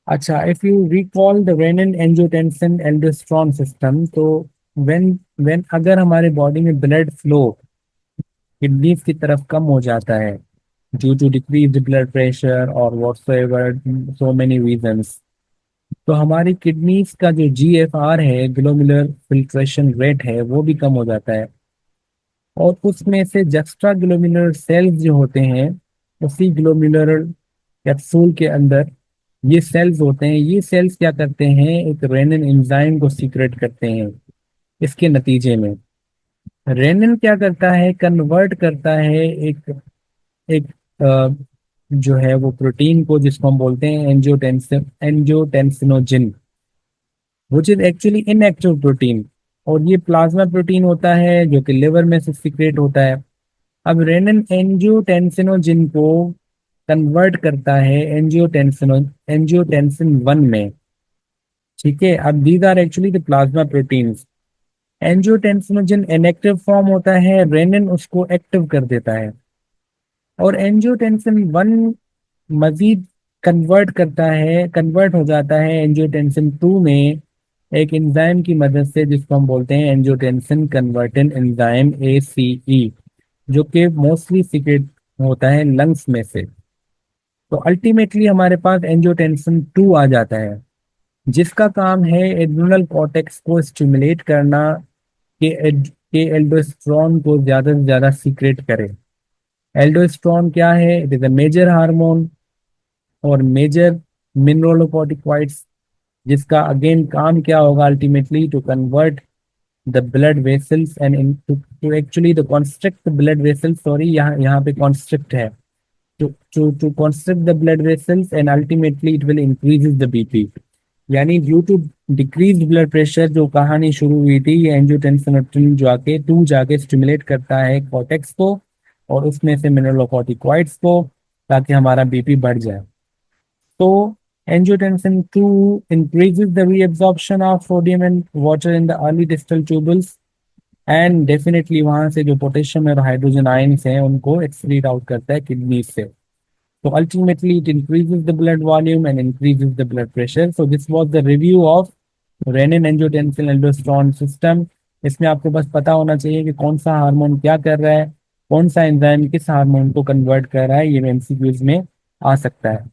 अच्छा, if you recall the renin angiotensin aldosterone system, तो when when अगर हमारे बॉडी में ब्लड फ्लो किडनीज की तरफ कम हो जाता है due to decrease blood pressure और व्हाटसोएवर, सो मेनी रीजंस, तो हमारी किडनीज का जो जीएफआर है, ग्लोमेरुलर फिल्ट्रेशन रेट है, वो भी कम हो जाता है। और उसमें से जस्ट्रा ग्लोमेरुलर सेल्स जो होते हैं, उसी ग्लोमेरुलर कैप्सूल के अंदर ये सेल्स होते हैं। ये सेल्स क्या करते हैं, एक रेनिन एंजाइम को सीक्रेट करते हैं। इसके नतीजे में रेनिन क्या करता है, कन्वर्ट करता है एक एक जो है वो प्रोटीन को, जिसको हम बोलते हैं angiotensinogen, which is actually inactive protein. और ये प्लाज्मा प्रोटीन होता है जो कि लिवर में से सीक्रेट होता है। अब रेनिन एंजियोटेंसिनोजिन को कन्वर्ट करता है एंजियोटेंसिन 1 में। ठीक है, अब these are actually the plasma proteins. Angiotensinogen inactive form होता है, रेनिन उसको एक्टिव कर देता है। और एंजियोटेंसिन 1 मजीद कन्वर्ट हो जाता है एंजियोटेंसिन 2 में, एक एंजाइम की मदद से, जिसको हम बोलते हैं एंजियोटेंसिन कन्वर्टेन एंजाइम ACE, जो कि मोस्टली सीक्रेट होता है लंग्स में से। तो अल्टीमेटली हमारे पास एंजियोटेंसिन 2 आ जाता है, जिसका काम है एड्रिनल कॉर्टेक्स को स्टिमुलेट करना कि एल्डोस्टेरोन को ज्यादा से ज्यादा सीक्रेट करे। एल्डोस्टेरोन क्या है, it is a major hormone और मेजर मिनरलोकॉर्टिकॉइड्स, जिसका अगेन काम क्या होगा, ultimately to convert the blood vessels and to actually the constrict the blood vessels, sorry, यहाँ यहाँ पे कॉन्स्ट्रिक्ट है, to constrict the blood vessels, and ultimately it will increases the BP। यानी due to decrease blood pressure, जो कहानी शुरू हुई थी, ये एंजियोटेंसिन जाके 2 जाके स्टिमुलेट करता है कॉर्टेक्स को और उसमें से मिनरलोकॉर्टिकॉइड्स को, ताकि हमारा बीपी बढ़ जाए। तो angiotensin 2 increases the reabsorption of sodium and water in the early distal tubules, and definitely वहां से जो पोटेशियम और हाइड्रोजन आयंस हैं उनको एक्सक्रीट आउट करता है किडनी से। तो ultimately it increases the blood volume and increases the blood pressure. So this was the review of renin angiotensin aldosterone system. इसमें आपको बस पता होना चाहिए कि कौन सा हार्मोन क्या कर रहा है, कौन सा एंजाइम किस हार्मोन को कन्वर्ट कर रहा है। ये एमसीक्यूज में आ सकता है।